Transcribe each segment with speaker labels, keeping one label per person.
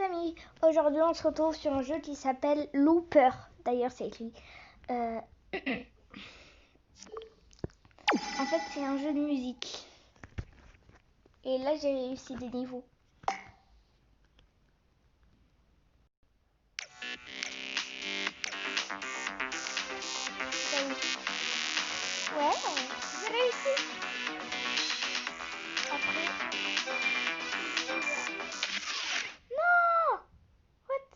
Speaker 1: amis, aujourd'hui on se retrouve sur un jeu qui s'appelle Looper. D'ailleurs c'est écrit. En fait c'est un jeu de musique. Et là j'ai réussi des niveaux. Ouais, j'ai réussi. Après... Non! What?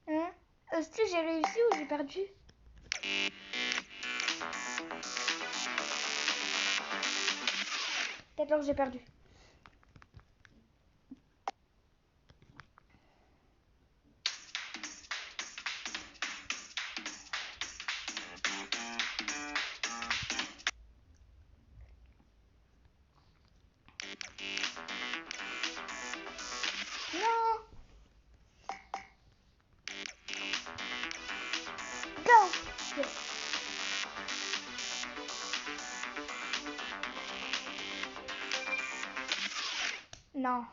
Speaker 1: Hein? Est-ce que j'ai réussi ou j'ai perdu? D'accord, j'ai perdu. Non! Go! Yes. Non.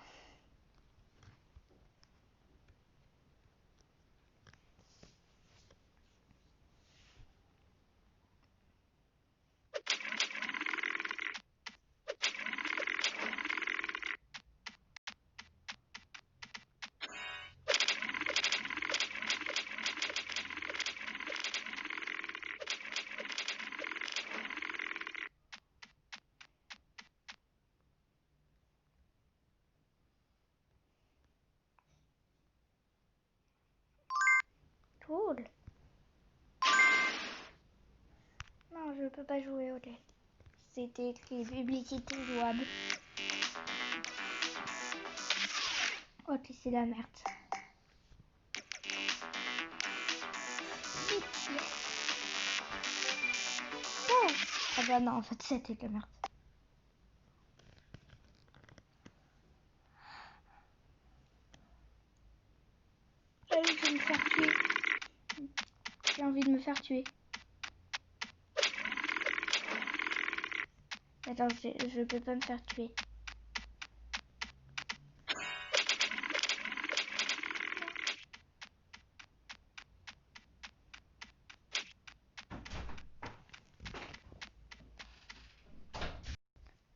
Speaker 1: Cool. Non, je peux pas jouer au lait. C'était écrit publicité jouable. Ok, c'est la merde. Yes. Oh. Ah bah non, en fait c'était de la merde. Allez, je vais me faire tuer. J'ai envie de me faire tuer. Attends, je peux pas me faire tuer.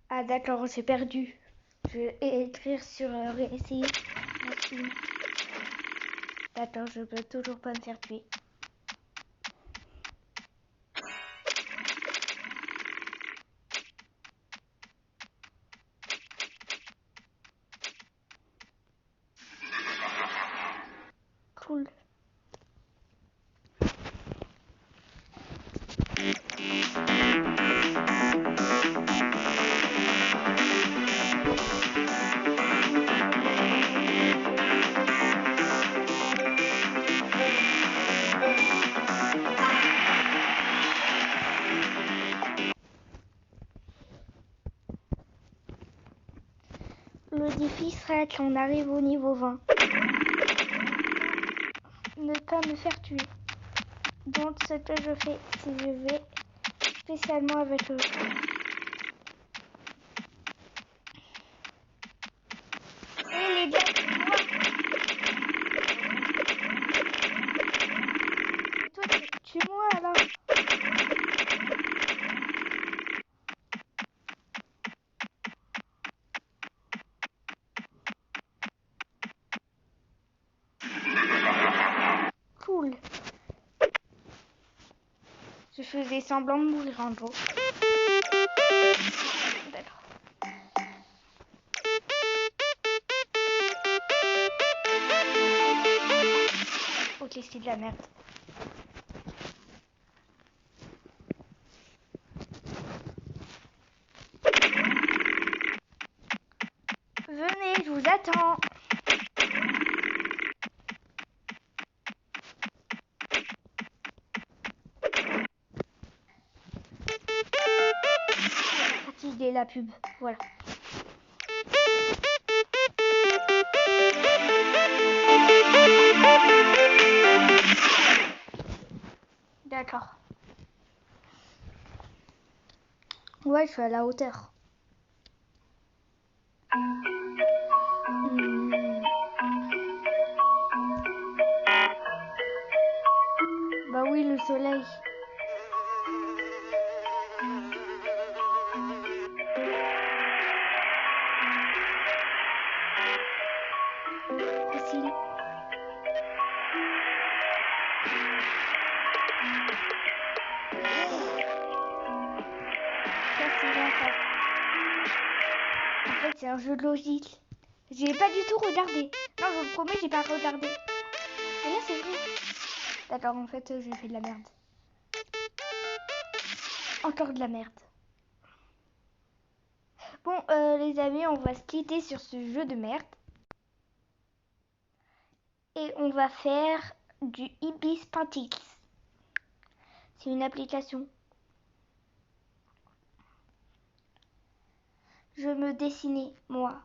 Speaker 1: Ah d'accord, j'ai perdu. Je vais écrire sur réessayer. Merci. D'accord, je peux toujours pas me faire tuer. Cool. Le défi sera quand on arrive au niveau 20. Ne pas me faire tuer. Donc ce que je fais, c'est que je vais spécialement avec eux. Et les gars, moi. Et toi, tue-moi alors. Cool. Je faisais semblant de mourir en gros. D'accord. Ok, c'est de la merde. Venez, je vous attends. Fatigué la pub, voilà. D'accord. Ouais, je suis à la hauteur. soleil. Facile. En fait, c'est un jeu de logique. J'ai pas du tout regardé. Non, je vous promets, j'ai pas regardé. Mais là, c'est vrai. D'accord, en fait, j'ai fait de la merde. Encore de la merde. Bon, les amis, on va se quitter sur ce jeu de merde. Et on va faire du Ibis Pentix. C'est une application. Je me dessinais, moi.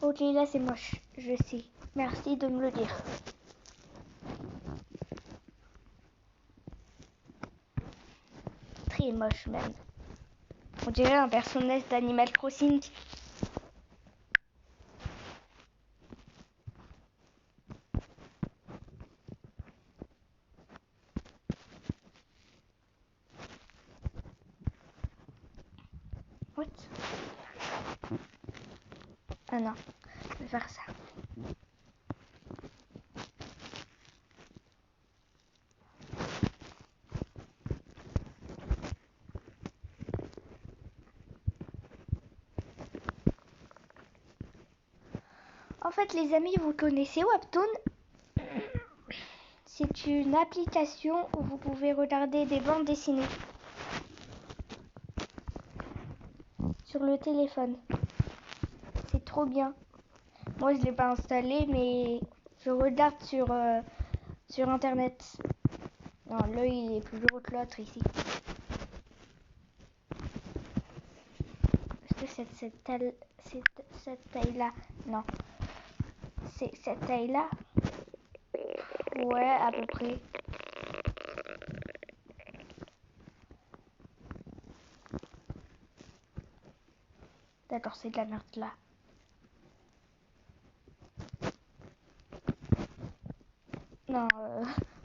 Speaker 1: Ok, là c'est moche, je sais. Merci de me le dire. Très moche même. On dirait un personnage d'Animal Crossing. What? Ah non, je vais faire ça. En fait, les amis, vous connaissez Webtoon? C'est une application où vous pouvez regarder des bandes dessinées sur le téléphone. C'est trop bien. Moi, je l'ai pas installé, mais je regarde sur internet. Non, l'œil il est plus gros que l'autre ici. Est-ce que c'est cette taille-là? Non. C'est cette taille-là? Ouais, à peu près. D'accord, c'est de la merde là. Non,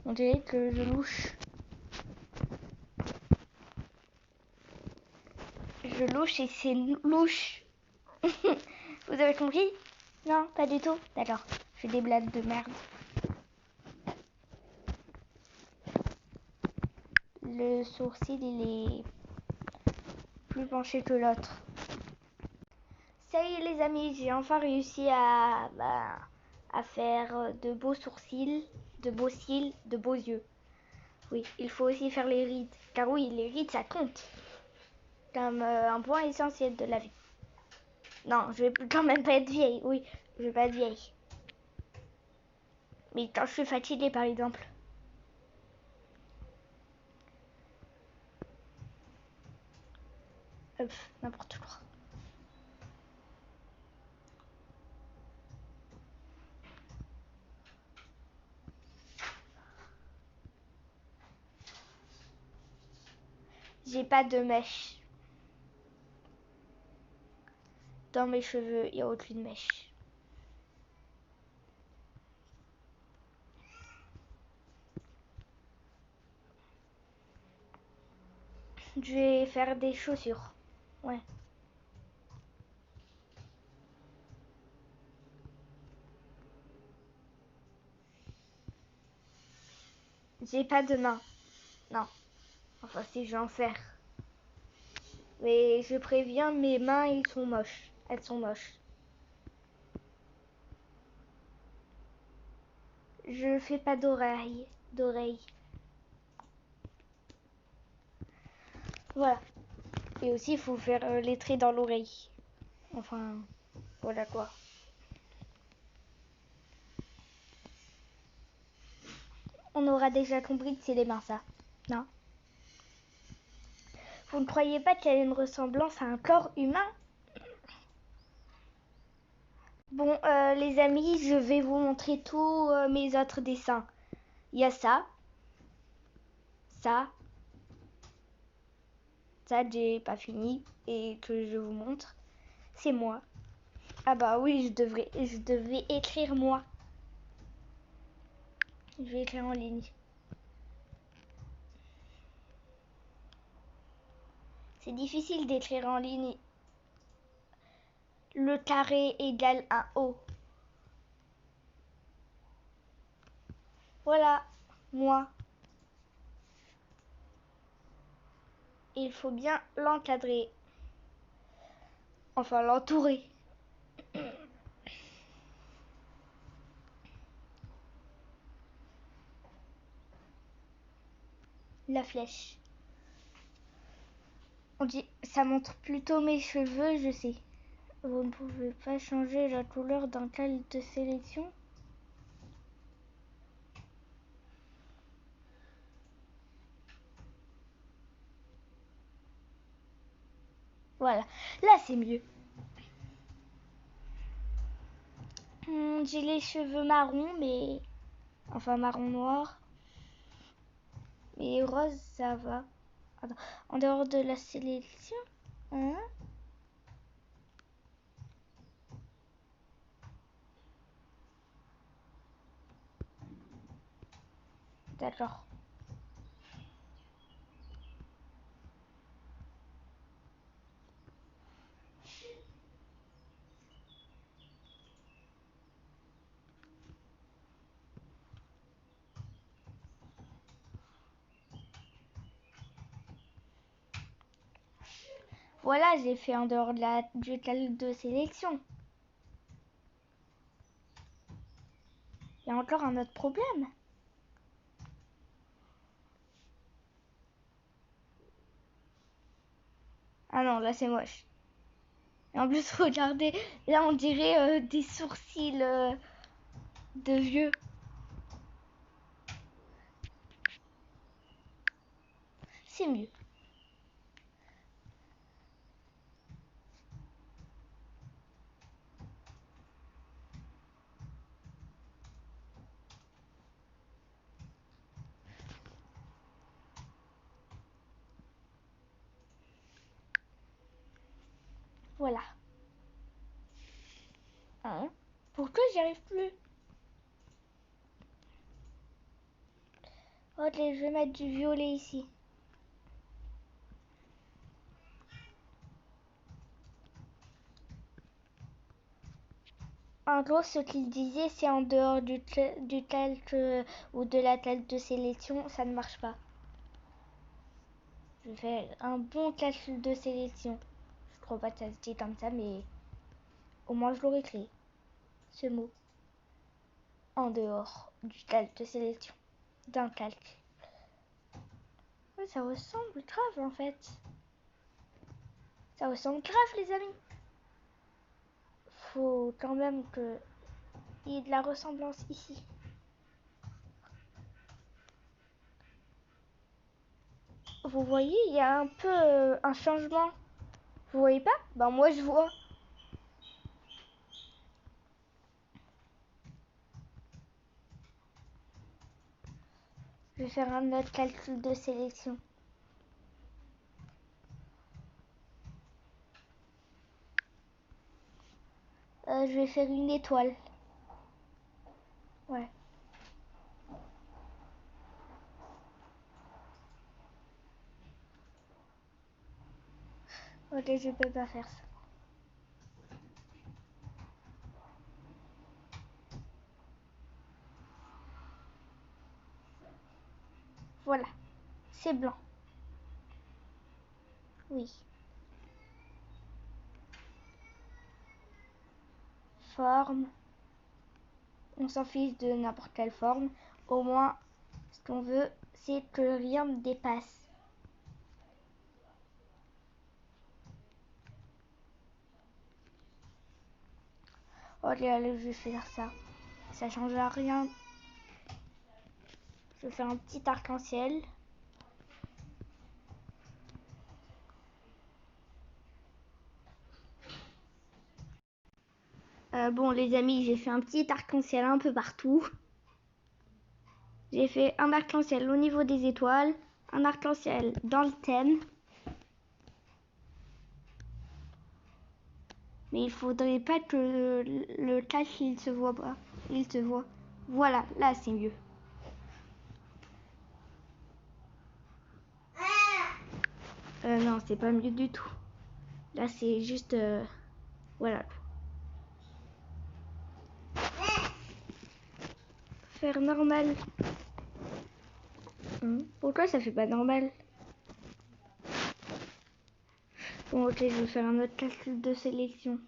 Speaker 1: on dirait que je louche. Je louche et c'est louche. Vous avez compris? Non, pas du tout. D'accord, je fais des blagues de merde. Le sourcil, il est plus penché que l'autre. Ça y est les amis, j'ai enfin réussi à faire de beaux sourcils, de beaux cils, de beaux yeux. Oui, il faut aussi faire les rides. Car oui, les rides, ça compte. Comme un point essentiel de la vie. Non, je vais quand même pas être vieille. Oui, je vais pas être vieille. Mais quand je suis fatiguée, par exemple. N'importe quoi. J'ai pas de mèche. Dans mes cheveux, il n'y a aucune mèche. Je vais faire des chaussures. Ouais. J'ai pas de main. Non. Enfin, si je vais en faire. Mais je préviens, mes mains, ils sont moches. Elles sont moches. Je fais pas d'oreilles. Voilà. Et aussi, il faut faire les traits dans l'oreille. Enfin, voilà quoi. On aura déjà compris que c'est les mains, ça. Non? Vous ne croyez pas qu'il y a une ressemblance à un corps humain? Bon, les amis, je vais vous montrer tous mes autres dessins. Il y a ça, ça j'ai pas fini et que je vous montre. C'est moi. Ah bah oui, je devais écrire moi. Je vais écrire en ligne. C'est difficile d'écrire en ligne. Le carré égale un O. Voilà, moi. Il faut bien l'encadrer. Enfin, l'entourer. La flèche. On dit, ça montre plutôt mes cheveux, je sais. Vous ne pouvez pas changer la couleur d'un calque de sélection. Voilà, là c'est mieux. J'ai les cheveux marrons, mais... Enfin marron noir. Mais rose, ça va. Attends, en dehors de la sélection, hein? D'accord. Voilà, j'ai fait en dehors du calque de sélection. Il y a encore un autre problème. Ah non, là c'est moche. Et en plus, regardez, là on dirait des sourcils de vieux. C'est mieux. Voilà. Hein? Pourquoi j'y arrive plus? Ok, je vais mettre du violet ici. En gros, ce qu'il disait, c'est en dehors du calque ou de la calque de sélection, ça ne marche pas. Je vais faire un bon calque de sélection. Je crois pas que ça se dit comme ça, mais au moins je l'aurais créé, ce mot. En dehors du calque de sélection. D'un calque. Ouais, ça ressemble grave en fait. Ça ressemble grave les amis. Faut quand même que il y ait de la ressemblance ici. Vous voyez, il y a un peu un changement. Vous voyez pas? Ben moi je vois. Je vais faire un autre calcul de sélection. Je vais faire une étoile. Ouais. Ok, je peux pas faire ça. Voilà. C'est blanc. Oui. Forme. On s'en fiche de n'importe quelle forme. Au moins, ce qu'on veut, c'est que rien ne dépasse. Ok, allez, je vais faire ça. Ça change à rien. Je vais faire un petit arc-en-ciel. Bon les amis, j'ai fait un petit arc-en-ciel un peu partout. J'ai fait un arc-en-ciel au niveau des étoiles, un arc-en-ciel dans le thème. Mais il faudrait pas que le cache il se voit pas. Il se voit. Voilà, là c'est mieux. Non, c'est pas mieux du tout. Là c'est juste... voilà. Faire normal. Pourquoi ça fait pas normal? Bon, ok, je vais faire un autre calcul de sélection.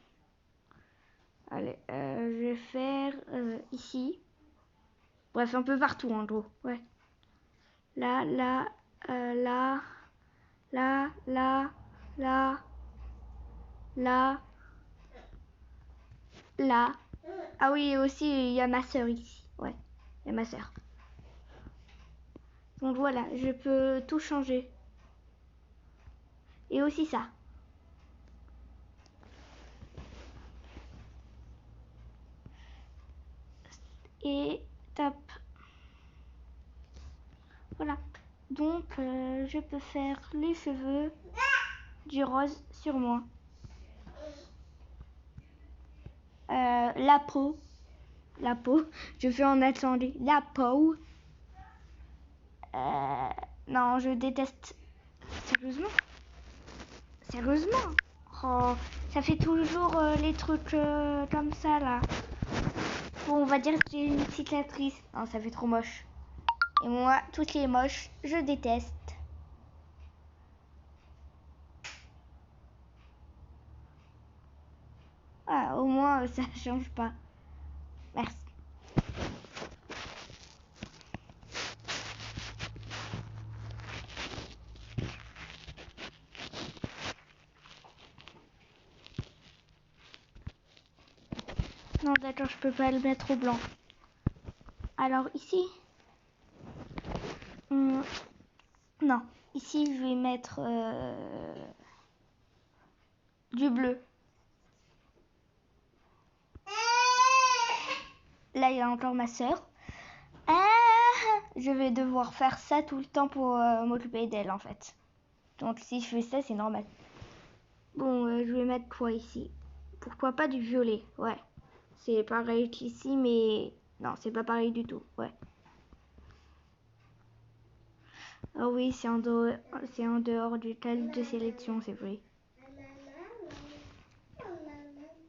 Speaker 1: Allez, je vais faire ici. Bref, un peu partout en gros. Ouais. Là, là, là, là, là, là, là, là. Ah oui, et aussi il y a ma soeur ici. Ouais, il y a ma soeur. Donc voilà, je peux tout changer. Et aussi ça. Et top. Voilà. Donc je peux faire les cheveux du rose sur moi. La peau. La peau. Je fais en attendant la peau. Non, je déteste. Sérieusement? Sérieusement? Oh, ça fait toujours les trucs comme ça là. Bon, on va dire que j'ai une cicatrice. Non, ça fait trop moche. Et moi, tout ce qui est moche, je déteste. Ah, au moins, ça change pas. Merci. Non, d'accord, je peux pas le mettre au blanc. Alors ici, non, ici je vais mettre du bleu. Là, il y a encore ma soeur. Je vais devoir faire ça tout le temps pour m'occuper d'elle en fait. Donc si je fais ça, c'est normal. Bon, je vais mettre quoi ici? Pourquoi pas du violet? Ouais. C'est pareil qu'ici, mais non, c'est pas pareil du tout. Ouais. Ah oui, c'est en dehors du cadre de sélection, c'est vrai.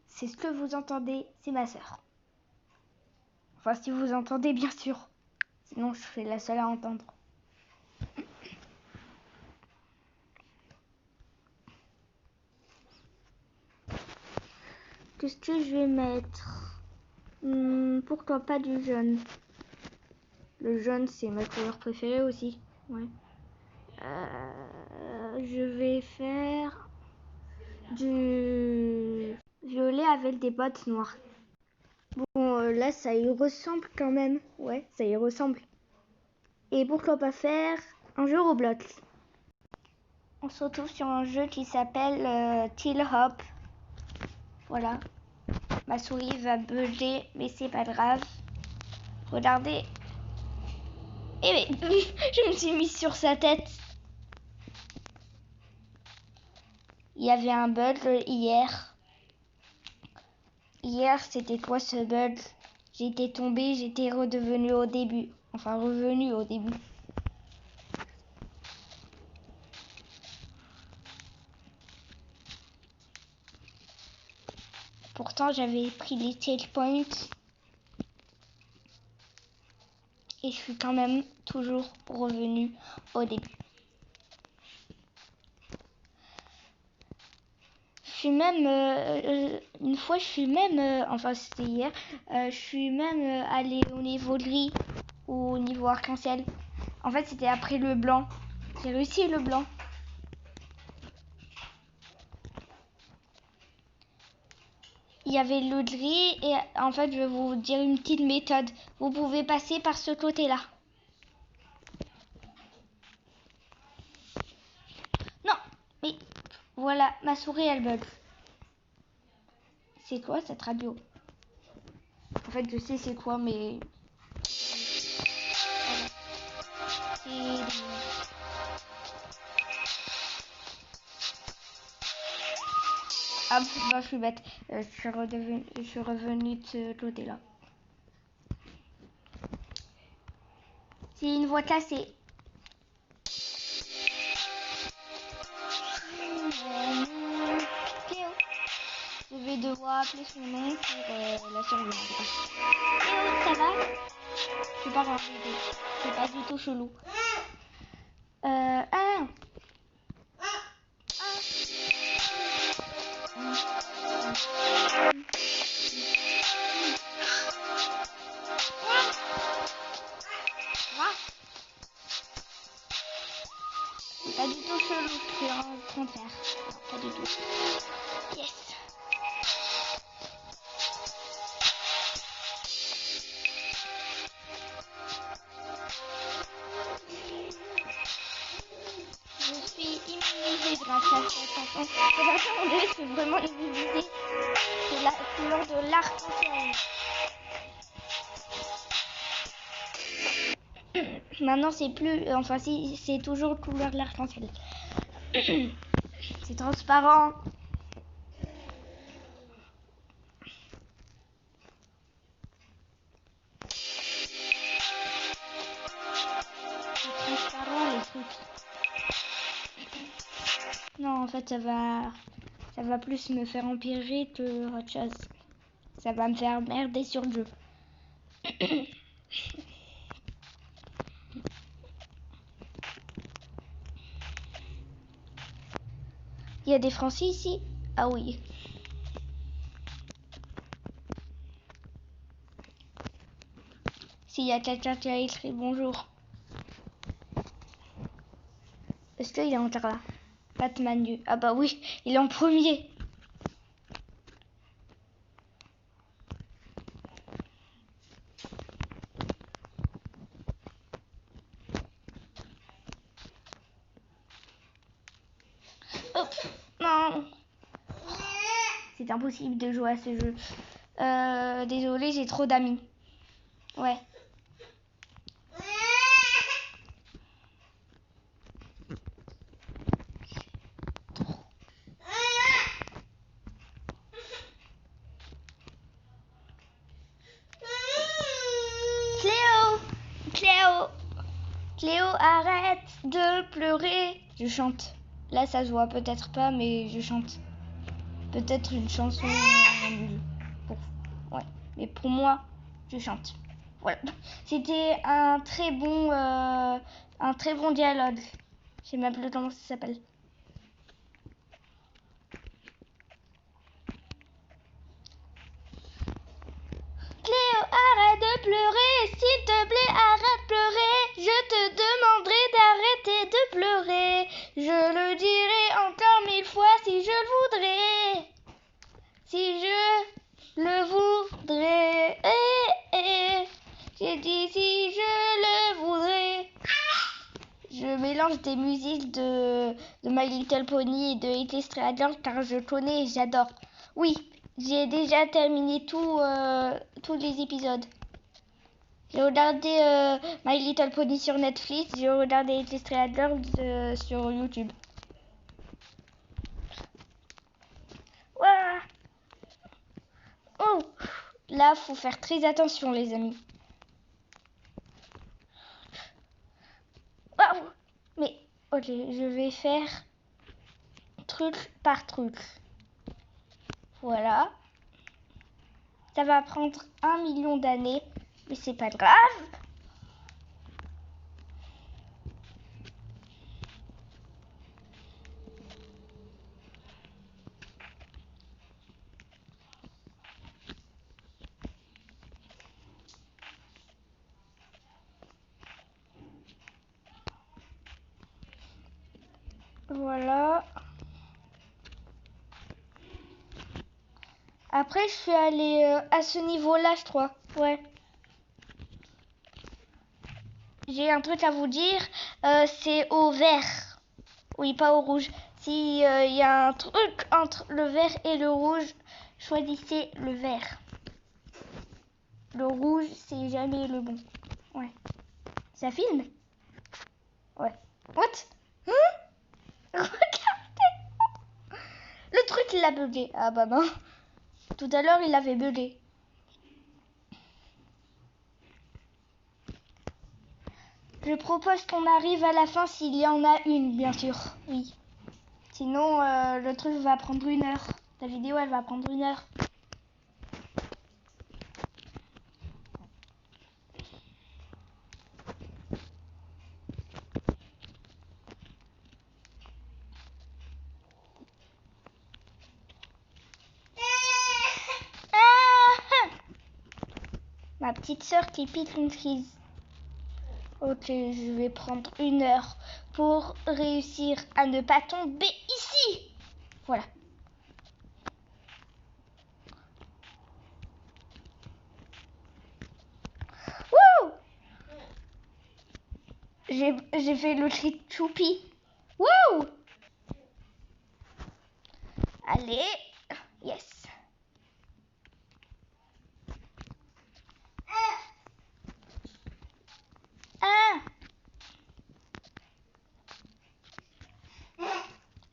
Speaker 1: C'est ce que vous entendez, c'est ma soeur. Enfin, si vous entendez, bien sûr. Sinon, je serai la seule à entendre. Qu'est-ce que je vais mettre? Pourquoi pas du jaune? Le jaune, c'est ma couleur préférée aussi. Ouais. Je vais faire du violet avec des bottes noires. Bon, là, ça y ressemble quand même. Ouais, ça y ressemble. Et pourquoi pas faire un jeu Roblox? On se retrouve sur un jeu qui s'appelle Till Hop. Voilà. Ma souris va bugger, mais c'est pas grave. Regardez. Eh mais, je me suis mise sur sa tête. Il y avait un bug hier. Hier, c'était quoi ce bug? J'étais tombée, j'étais redevenue au début. Enfin, revenue au début. Pourtant, j'avais pris les checkpoints. Et je suis quand même toujours revenue au début. Je suis même, une fois, je suis même, enfin c'était hier, je suis même allée au niveau gris ou au niveau arc-en-ciel. En fait, c'était après le blanc. J'ai réussi le blanc. Il y avait le gris et en fait, je vais vous dire une petite méthode. Vous pouvez passer par ce côté-là. Non, mais voilà, ma souris, elle bug. C'est quoi cette radio? En fait, je sais c'est quoi, mais... Ah, bah, je suis bête. Je suis revenue de ce côté-là. C'est une voie cassée. Cléo. Je vais devoir appeler son nom pour la surveiller. Cléo, ça va? C'est pas grave, c'est pas du tout chelou. C'est pas du tout chelou, c'est au contraire. Non, pas du tout. Yes. Je suis immunisée grâce à cette chanson. Je suis vraiment immunisée. C'est la couleur de l'arc-en-ciel. Maintenant, c'est plus... Enfin, si, c'est toujours couleur de l'arc-en-ciel. C'est transparent. C'est transparent, les trucs. Non, en fait, ça va plus me faire empirer que autre chose. Ça va me faire merder sur le jeu. Il y a des Français ici? Ah oui. S'il y a quelqu'un qui a écrit bonjour. Est-ce qu'il est encore là? Batman. Ah bah oui, il est en premier. Hop. Non. C'est impossible de jouer à ce jeu. Désolée, j'ai trop d'amis. Ouais. Cléo, arrête de pleurer. Je chante. Là, ça se voit peut-être pas, mais je chante. Peut-être une chanson nulle. Ouais. Mais pour moi, je chante. Voilà. C'était un très bon dialogue. Je sais même plus comment ça s'appelle. Cléo, arrête de pleurer, s'il te plaît, arrête de pleurer. Je te demanderai d'arrêter de pleurer. Je le dirai encore 1000 fois si je le voudrais. Si je le voudrais. J'ai dit si je le voudrais. Je mélange des musiques de My Little Pony et de It is Radiant car je connais et j'adore. Oui, j'ai déjà terminé tous les épisodes. J'ai regardé My Little Pony sur Netflix, j'ai regardé It is Radiant sur YouTube. Ouah. Oh, là, faut faire très attention, les amis. Waouh. Mais, ok, je vais faire truc par truc. Voilà. Ça va prendre 1 million d'années, mais c'est pas grave. Voilà. Après, je suis allée à ce niveau-là, je crois. Ouais. J'ai un truc à vous dire. C'est au vert. Oui, pas au rouge. Si y a un truc entre le vert et le rouge, choisissez le vert. Le rouge, c'est jamais le bon. Ouais. Ça filme? Ouais. What? Regardez. Le truc, il a bugué. Ah bah non. Tout à l'heure, il avait bugué. Je propose qu'on arrive à la fin s'il y en a une, bien sûr. Oui. Sinon, le truc va prendre 1 heure. La vidéo, elle va prendre 1 heure. Ma petite sœur qui pique une crise. Ok, je vais prendre 1 heure pour réussir à ne pas tomber ici. Voilà. Wouh! J'ai fait le cri de choupi. Wouh! Allez. Yes. Ah.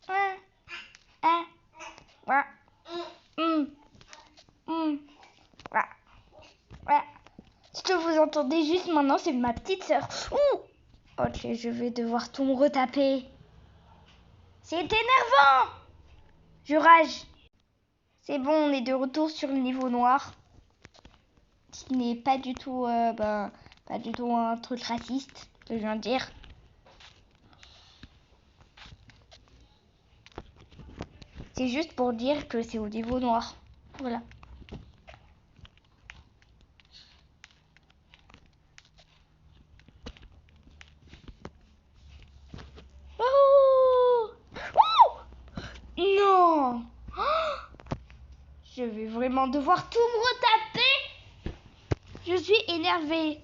Speaker 1: Ah. Ah. Voilà. Voilà. Voilà. Ce que vous entendez juste maintenant, c'est ma petite sœur. Ouh! Ok, je vais devoir tout me retaper. C'est énervant! Je rage. C'est bon, on est de retour sur le niveau noir. Ce qui n'est pas du tout, pas du tout un truc raciste, que je viens de dire. C'est juste pour dire que c'est au niveau noir. Voilà. Oh! Oh! Non! Oh! Je vais vraiment devoir tout me retaper. Je suis énervée.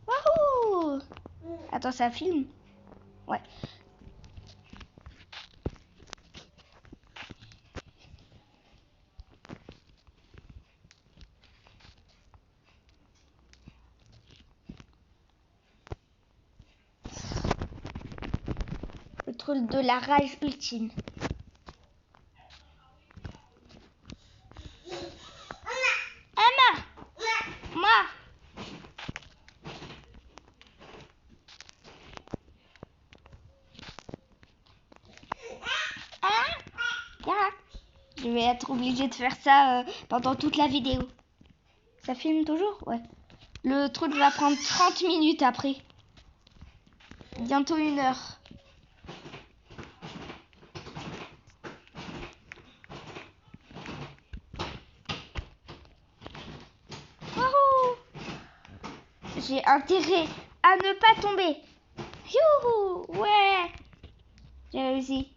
Speaker 1: Wouhou! Attends, ça filme? Ouais. Le truc de la rage ultime. Emma! Moi! Je vais être obligée de faire ça pendant toute la vidéo. Ça filme toujours? Ouais. Le truc va prendre 30 minutes après. Bientôt 1 heure. Wouhou! J'ai intérêt à ne pas tomber. Youhou! Ouais! J'ai réussi.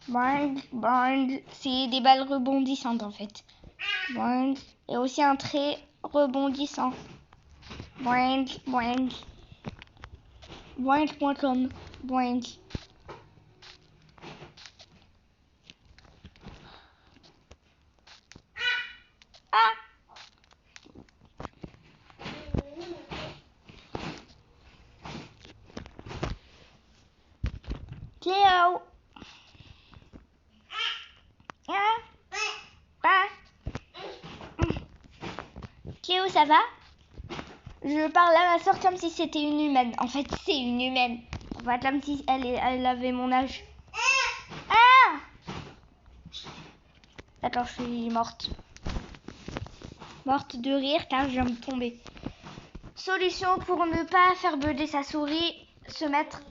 Speaker 1: Boing, boing. C'est des balles rebondissantes en fait. Boing. Et aussi un trait rebondissant. Boing, boing. Boing.com. Boing. Ah! Cléo! Ah! Ah! Cléo, ça va? Je parle à ma soeur comme si c'était une humaine. En fait, c'est une humaine. En fait, comme si elle avait mon âge. Ah! D'accord, je suis morte. Morte de rire car je viens de tomber. Solution pour ne pas faire bugger sa souris, se mettre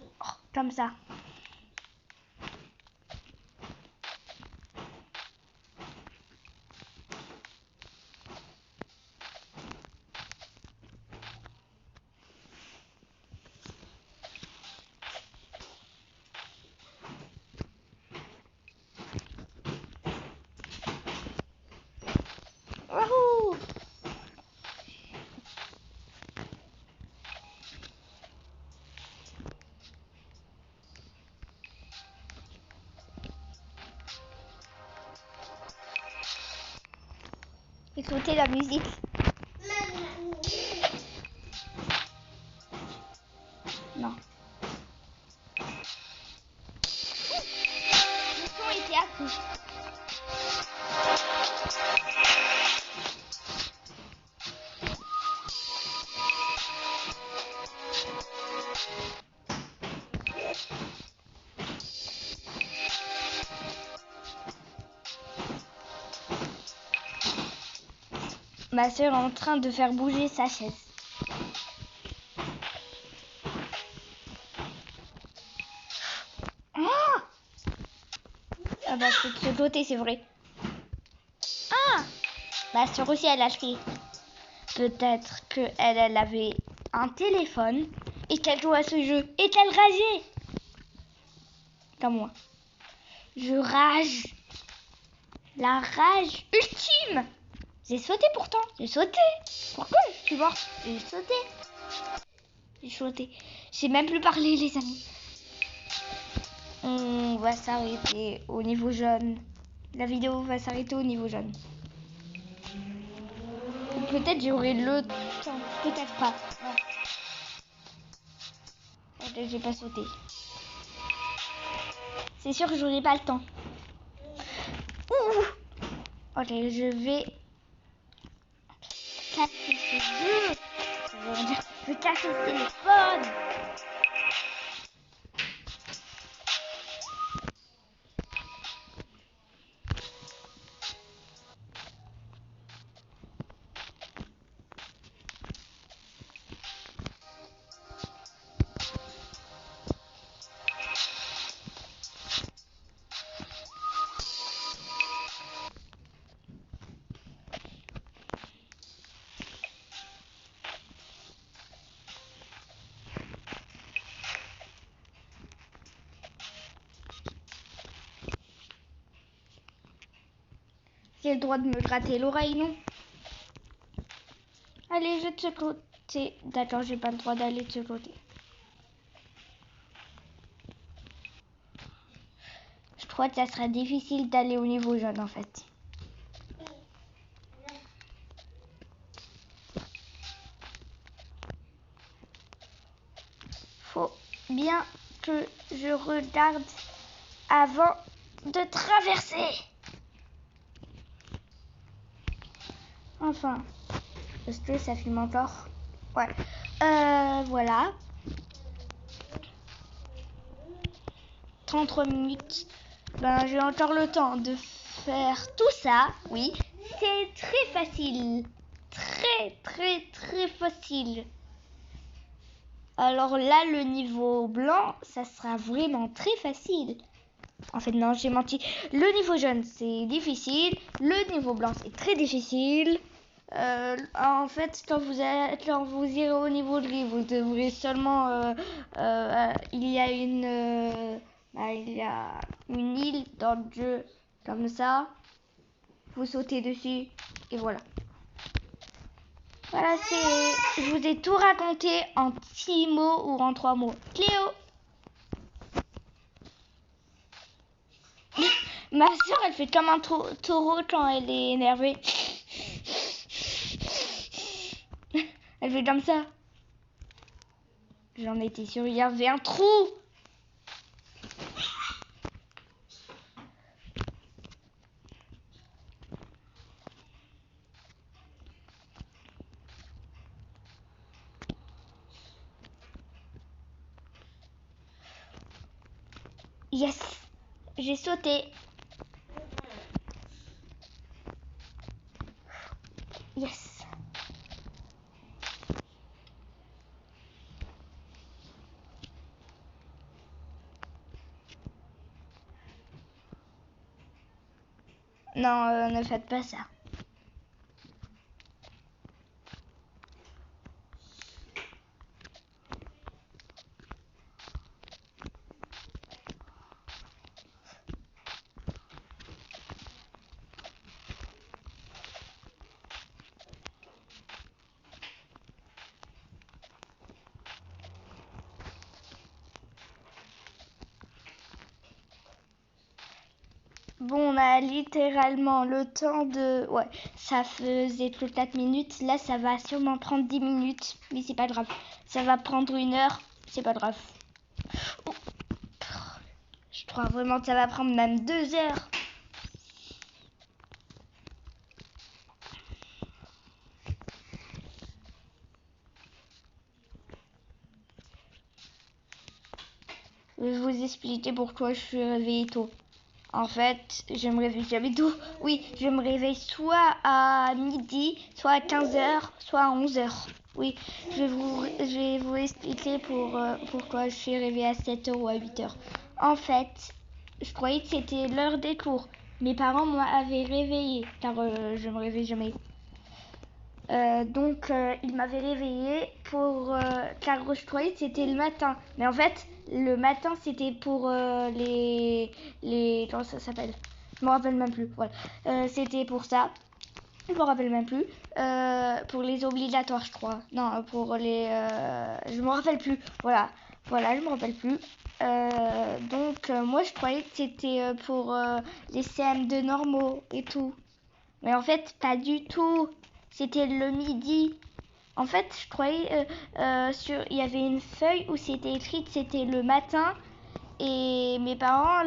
Speaker 1: comme ça. Wouhou! Écoutez la musique. Non. Le son était accru. Ma soeur est en train de faire bouger sa chaise. Ah bah c'est de ce côté, c'est vrai. Ah, ma soeur aussi elle a crié. Peut-être qu'elle avait un téléphone et qu'elle jouait à ce jeu et qu'elle rageait. Comme moi. Je rage. La rage ultime. J'ai sauté pourtant. J'ai sauté. Pourquoi je suis morte? J'ai sauté. J'ai sauté. J'ai même plus parlé les amis. On va s'arrêter au niveau jaune. La vidéo va s'arrêter au niveau jaune. Peut-être j'aurai le temps. Peut-être pas. Non. J'ai pas sauté. C'est sûr que j'aurai pas le temps. Ouh. Ok, je vais casser ce jeu. Je vais casser le téléphone. J'ai le droit de me gratter l'oreille, non? Allez, je de ce côté. D'accord, j'ai pas le droit d'aller de ce côté. Je crois que ça sera difficile d'aller au niveau jaune en fait. Faut bien que je regarde avant de traverser. Enfin, est-ce que ça filme encore? Ouais. Voilà. 33 minutes. Ben, j'ai encore le temps de faire tout ça. Oui. C'est très facile. Très facile. Alors là, le niveau blanc, ça sera vraiment très facile. En fait, non, j'ai menti. Le niveau jaune, c'est difficile. Le niveau blanc, c'est très difficile. En fait, quand vous irez au niveau gris, vous devrez seulement... il y a une île dans le jeu, comme ça. Vous sautez dessus, et voilà. Voilà, je vous ai tout raconté en 6 mots ou en 3 mots. Cléo! Ma soeur, elle fait comme un taureau quand elle est énervée. Elle fait comme ça. J'en étais sûre, il y avait un trou. Yes, j'ai sauté. Yes. Non, ne faites pas ça. Bon, on a littéralement le temps de... Ouais, ça faisait plus 4 minutes. Là, ça va sûrement prendre 10 minutes. Mais c'est pas grave. Ça va prendre 1 heure. C'est pas grave. Oh. Je crois vraiment que ça va prendre même 2 heures. Je vais vous expliquer pourquoi je suis réveillée tôt. En fait, je me réveille jamais tôt. Oui, je me réveille soit à midi, soit à 15h, soit à 11h. Oui, je vais vous expliquer pourquoi je suis réveillée à 7h ou à 8h. En fait, je croyais que c'était l'heure des cours. Mes parents m'avaient réveillée, car je me réveille jamais. Donc, ils m'avaient réveillée car je croyais que c'était le matin. Mais en fait, le matin, c'était pour comment ça s'appelle? Je me rappelle même plus. Voilà. C'était pour ça. Je me rappelle même plus. Pour les obligatoires, je crois. Non, pour les... je me rappelle plus. Voilà. Voilà, je me rappelle plus. Donc, moi, je croyais que c'était pour les CM2 normaux et tout. Mais en fait, pas du tout. C'était le midi. En fait, je croyais il y avait une feuille où c'était écrit que c'était le matin et mes parents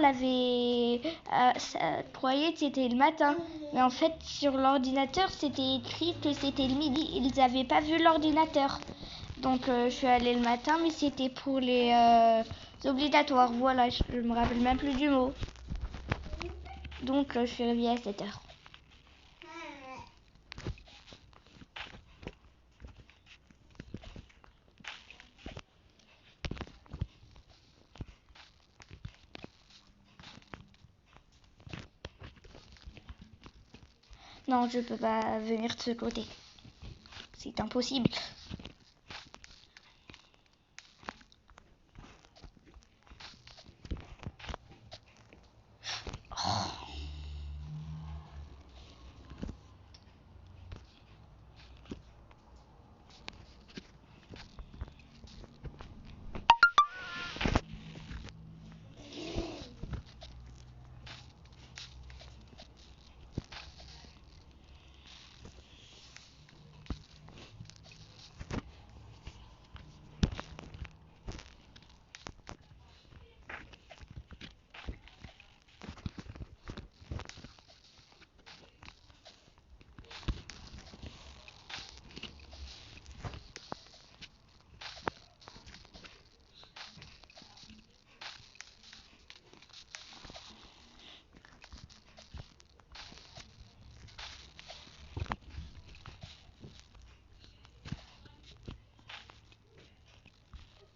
Speaker 1: croyaient que c'était le matin. Mais en fait, sur l'ordinateur, c'était écrit que c'était le midi. Ils n'avaient pas vu l'ordinateur. Donc, je suis allée le matin, mais c'était pour les obligatoires. Voilà, je me rappelle même plus du mot. Donc, je suis réveillée à 7h. Non, je peux pas venir de ce côté. C'est impossible.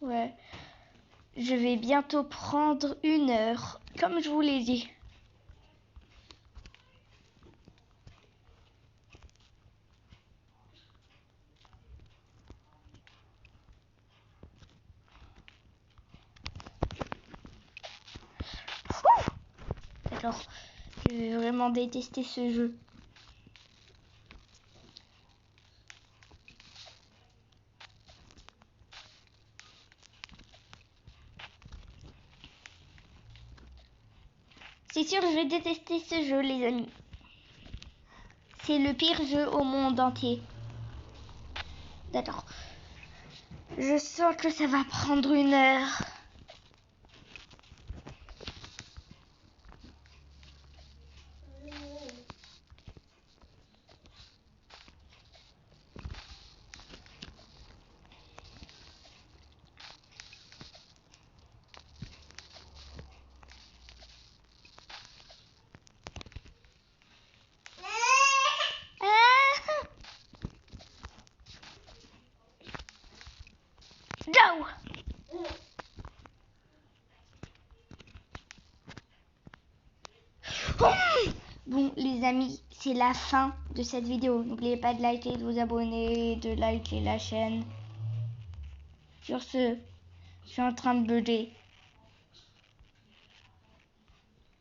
Speaker 1: Ouais. Je vais bientôt prendre 1 heure, comme je vous l'ai dit. D'accord. Je vais vraiment détester ce jeu. C'est sûr, je vais détester ce jeu, les amis. C'est le pire jeu au monde entier. D'accord. Je sens que ça va prendre 1 heure. Go! Bon, les amis, c'est la fin de cette vidéo. N'oubliez pas de liker, de vous abonner, de liker la chaîne. Sur ce, je suis en train de bugger.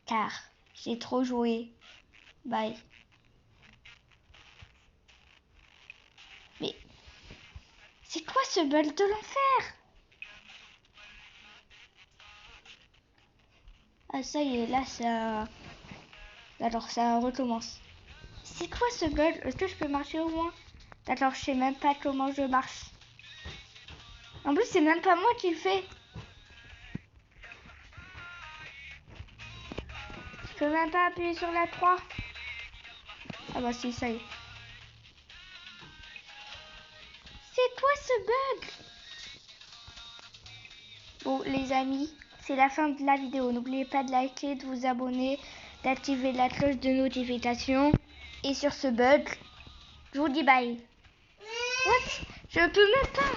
Speaker 1: Car j'ai trop joué. Bye. Mais c'est quoi ce bug de l'enfer? Ah ça y est, là ça... Alors ça recommence. C'est quoi ce bug? Est-ce que je peux marcher au moins? D'accord, je sais même pas comment je marche. En plus, c'est même pas moi qui le fais. Je peux même pas appuyer sur la 3. Ah bah si, ça y est. C'est quoi ce bug? Bon les amis, c'est la fin de la vidéo. N'oubliez pas de liker, de vous abonner, d'activer la cloche de notification. Et sur ce bug, je vous dis bye. What? Je peux même pas.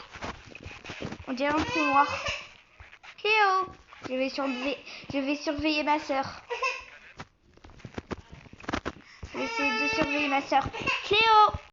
Speaker 1: On dirait un trou noir. Cléo, je vais surveiller ma soeur. Je vais essayer de surveiller ma soeur. Cléo.